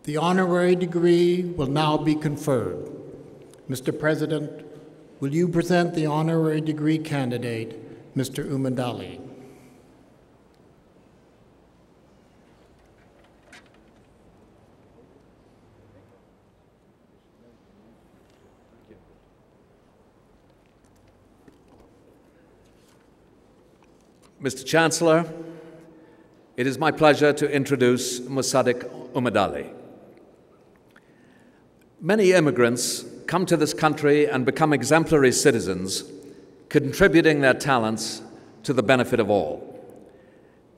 The honorary degree will now be conferred. Mr. President, will you present the honorary degree candidate, Mr. Umedaly? Mr. Chancellor, it is my pleasure to introduce Mossadiq Umedaly. Many immigrants come to this country and become exemplary citizens, contributing their talents to the benefit of all.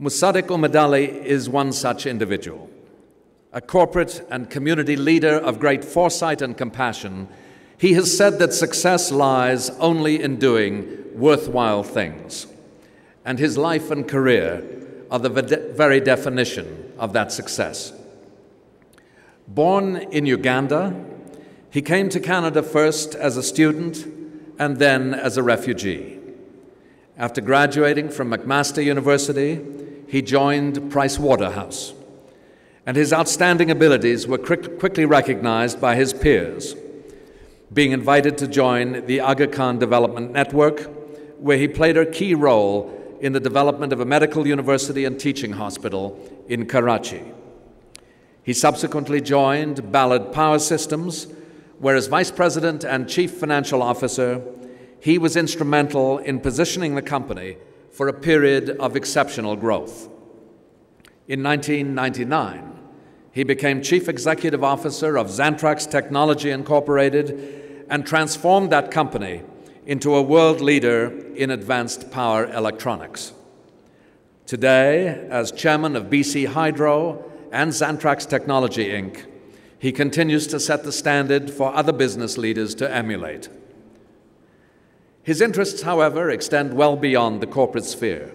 Mossadiq Umedaly is one such individual. A corporate and community leader of great foresight and compassion, he has said that success lies only in doing worthwhile things. And his life and career are the very definition of that success. Born in Uganda, he came to Canada first as a student and then as a refugee. After graduating from McMaster University, he joined Price Waterhouse, and his outstanding abilities were quickly recognized by his peers, being invited to join the Aga Khan Development Network, where he played a key role in the development of a medical university and teaching hospital in Karachi. He subsequently joined Ballard Power Systems, where as Vice President and Chief Financial Officer, he was instrumental in positioning the company for a period of exceptional growth. In 1999, he became Chief Executive Officer of Xantrax Technology Incorporated and transformed that company into a world leader in advanced power electronics. Today, as chairman of BC Hydro and Xantrax Technology Inc., he continues to set the standard for other business leaders to emulate. His interests, however, extend well beyond the corporate sphere.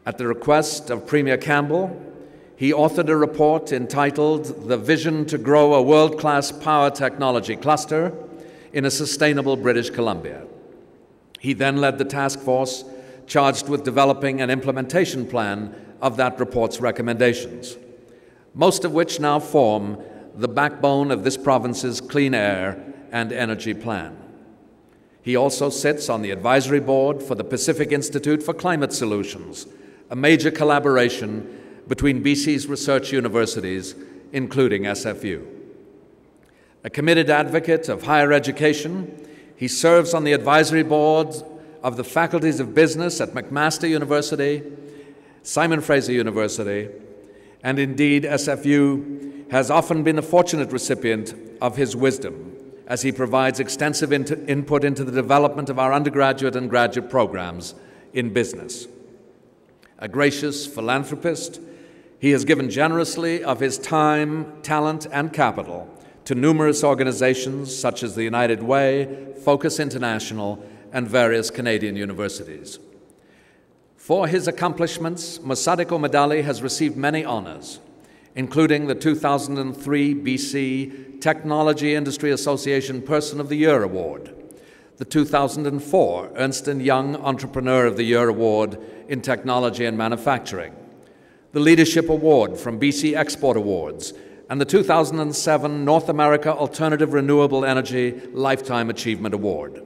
At the request of Premier Campbell, he authored a report entitled "The Vision to Grow a World-Class Power Technology Cluster in a Sustainable British Columbia." He then led the task force charged with developing an implementation plan of that report's recommendations, most of which now form the backbone of this province's clean air and energy plan. He also sits on the advisory board for the Pacific Institute for Climate Solutions, a major collaboration between BC's research universities, including SFU. A committed advocate of higher education, he serves on the advisory boards of the faculties of business at McMaster University, Simon Fraser University, and indeed SFU has often been a fortunate recipient of his wisdom as he provides extensive input into the development of our undergraduate and graduate programs in business. A gracious philanthropist, he has given generously of his time, talent, and capital to numerous organizations such as the United Way, Focus International, and various Canadian universities. For his accomplishments, Mossadiq Umedaly has received many honors, including the 2003 BC Technology Industry Association Person of the Year Award, the 2004 Ernst & Young Entrepreneur of the Year Award in Technology and Manufacturing, the Leadership Award from BC Export Awards, and the 2007 North America Alternative Renewable Energy Lifetime Achievement Award.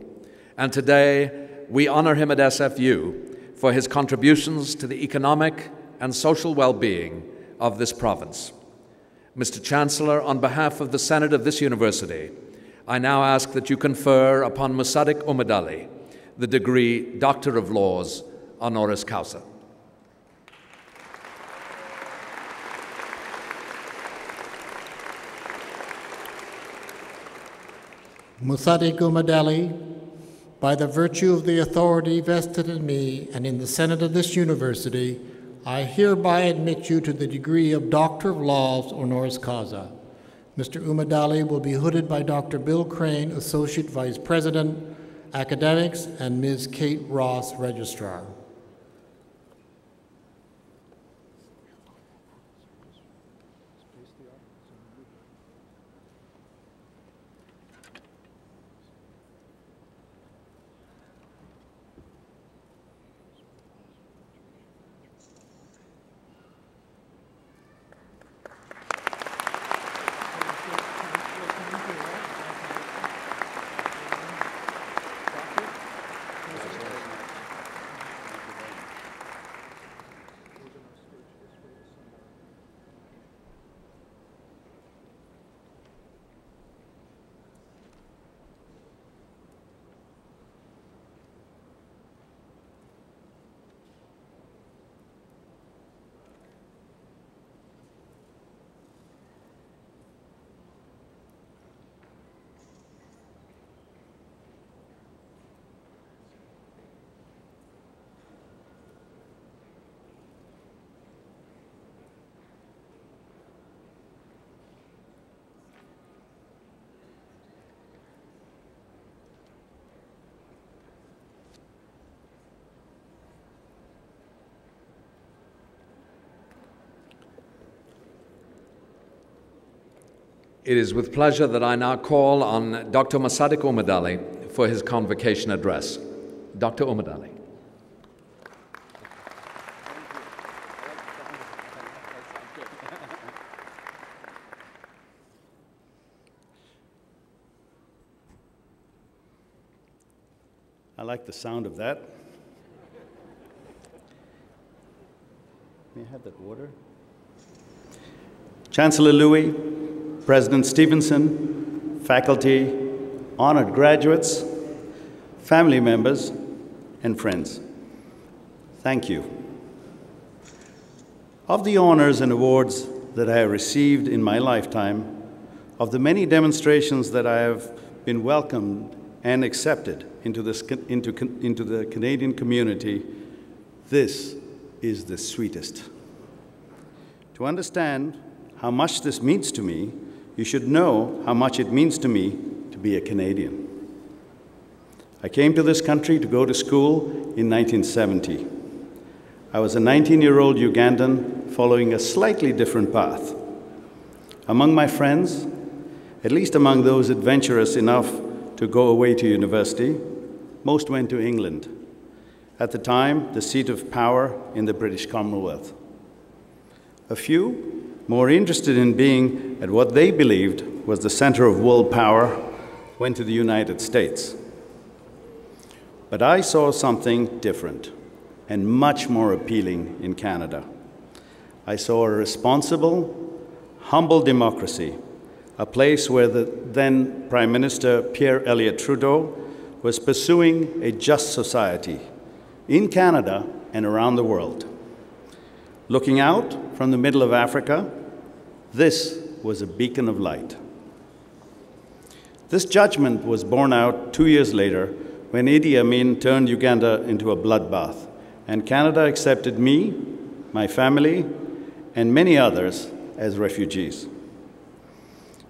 And today, we honor him at SFU for his contributions to the economic and social well-being of this province. Mr. Chancellor, on behalf of the Senate of this university, I now ask that you confer upon Mossadiq Umedaly the degree Doctor of Laws, honoris causa. Mossadiq Umedaly, by the virtue of the authority vested in me and in the Senate of this university, I hereby admit you to the degree of Doctor of Laws, honoris causa. Mr. Umedaly will be hooded by Dr. Bill Crane, Associate Vice President, Academics, and Ms. Kate Ross, Registrar. It is with pleasure that I now call on Dr. Mossadiq Umedaly for his convocation address. Dr. Umedaly. I like the sound of that. May I have that water? Chancellor Louis, President Stevenson, faculty, honored graduates, family members, and friends, thank you. Of the honors and awards that I have received in my lifetime, of the many demonstrations that I have been welcomed and accepted into the Canadian community, this is the sweetest. To understand how much this means to me, you should know how much it means to me to be a Canadian. I came to this country to go to school in 1970. I was a 19-year-old Ugandan following a slightly different path. Among my friends, at least among those adventurous enough to go away to university, most went to England, at the time the seat of power in the British Commonwealth. A few, more interested in being at what they believed was the center of world power, went to the United States. But I saw something different and much more appealing in Canada. I saw a responsible, humble democracy, a place where the then Prime Minister Pierre Elliott Trudeau was pursuing a just society in Canada and around the world. Looking out from the middle of Africa, this was a beacon of light. This judgment was borne out 2 years later when Idi Amin turned Uganda into a bloodbath, and Canada accepted me, my family, and many others as refugees.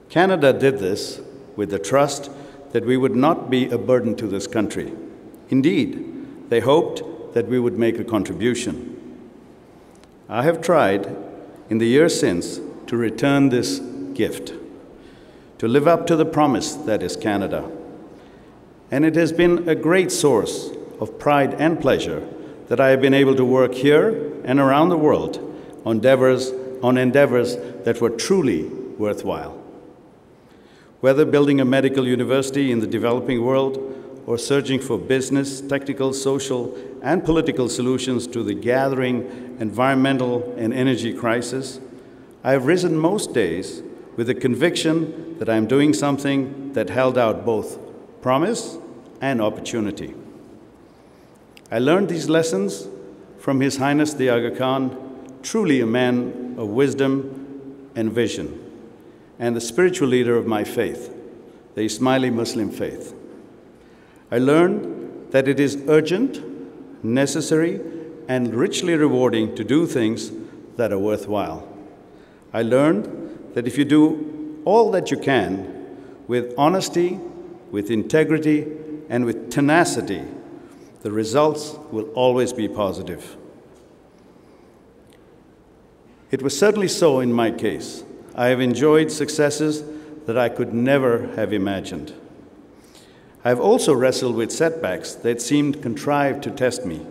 Canada did this with the trust that we would not be a burden to this country. Indeed, they hoped that we would make a contribution. I have tried, in the years since, to return this gift, to live up to the promise that is Canada. And it has been a great source of pride and pleasure that I have been able to work here and around the world on endeavors that were truly worthwhile. Whether building a medical university in the developing world or searching for business, technical, social, and political solutions to the gathering environmental and energy crisis, I have risen most days with the conviction that I am doing something that held out both promise and opportunity. I learned these lessons from His Highness the Aga Khan, truly a man of wisdom and vision, and the spiritual leader of my faith, the Ismaili Muslim faith. I learned that it is urgent, necessary, and richly rewarding to do things that are worthwhile. I learned that if you do all that you can with honesty, with integrity, and with tenacity, the results will always be positive. It was certainly so in my case. I have enjoyed successes that I could never have imagined. I have also wrestled with setbacks that seemed contrived to test me.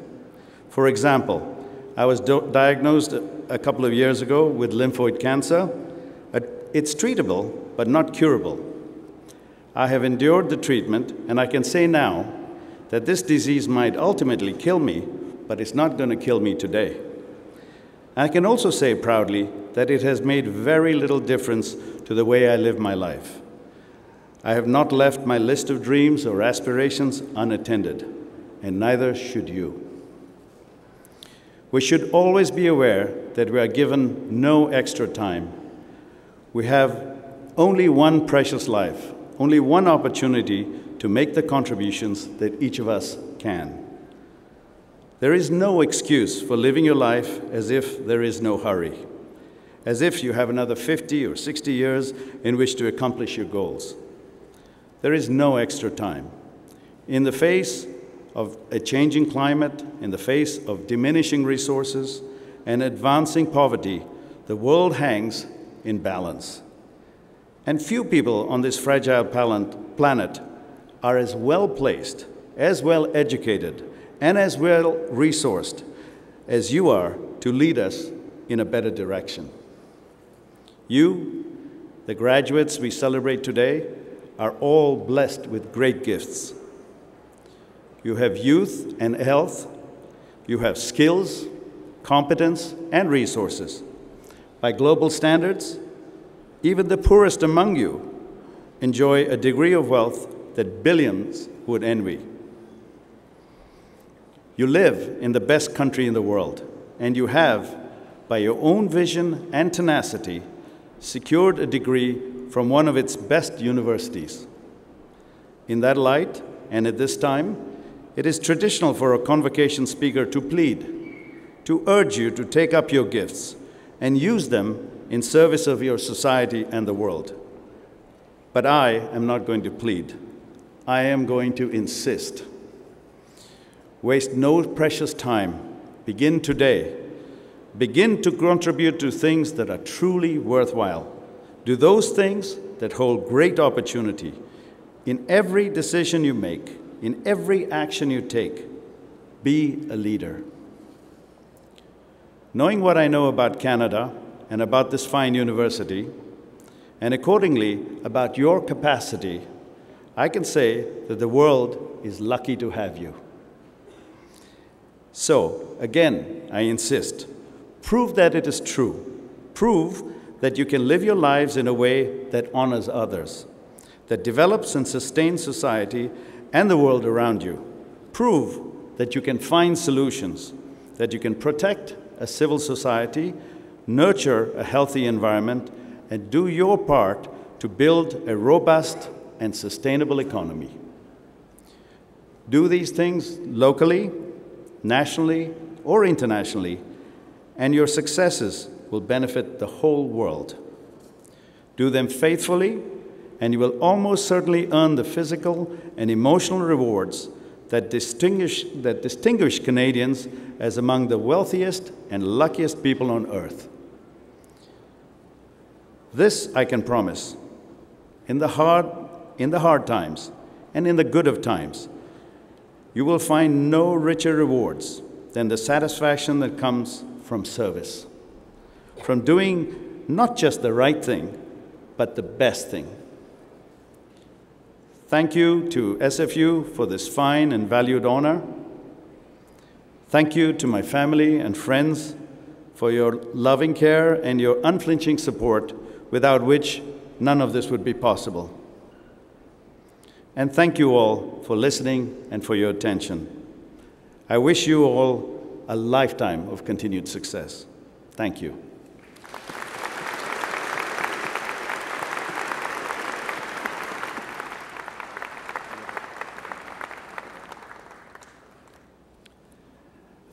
For example, I was diagnosed a couple of years ago with lymphoid cancer. It's treatable, but not curable. I have endured the treatment, and I can say now that this disease might ultimately kill me, but it's not going to kill me today. I can also say proudly that it has made very little difference to the way I live my life. I have not left my list of dreams or aspirations unattended, and neither should you. We should always be aware that we are given no extra time. We have only one precious life, only one opportunity to make the contributions that each of us can. There is no excuse for living your life as if there is no hurry, as if you have another 50 or 60 years in which to accomplish your goals. There is no extra time. In the face of a changing climate, in the face of diminishing resources and advancing poverty, the world hangs in balance. And few people on this fragile planet are as well placed, as well educated, and as well resourced as you are to lead us in a better direction. You, the graduates we celebrate today, are all blessed with great gifts. You have youth and health. You have skills, competence, and resources. By global standards, even the poorest among you enjoy a degree of wealth that billions would envy. You live in the best country in the world, and you have, by your own vision and tenacity, secured a degree from one of its best universities. In that light, and at this time, it is traditional for a convocation speaker to plead, to urge you to take up your gifts and use them in service of your society and the world. But I am not going to plead. I am going to insist. Waste no precious time. Begin today. Begin to contribute to things that are truly worthwhile. Do those things that hold great opportunity. In every decision you make, in every action you take, be a leader. Knowing what I know about Canada and about this fine university, and accordingly about your capacity, I can say that the world is lucky to have you. So, again, I insist, prove that it is true. Prove that you can live your lives in a way that honors others, that develops and sustains society and the world around you. Prove that you can find solutions, that you can protect a civil society, nurture a healthy environment, and do your part to build a robust and sustainable economy. Do these things locally, nationally, or internationally, and your successes will benefit the whole world. Do them faithfully, and you will almost certainly earn the physical and emotional rewards that distinguish Canadians as among the wealthiest and luckiest people on earth. This I can promise. In the hard times and in the good of times, you will find no richer rewards than the satisfaction that comes from service, from doing not just the right thing, but the best thing. Thank you to SFU for this fine and valued honor. Thank you to my family and friends for your loving care and your unflinching support, without which none of this would be possible. And thank you all for listening and for your attention. I wish you all a lifetime of continued success. Thank you.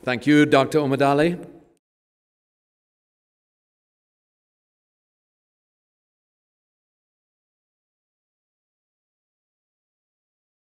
Thank you, Dr. Umedaly.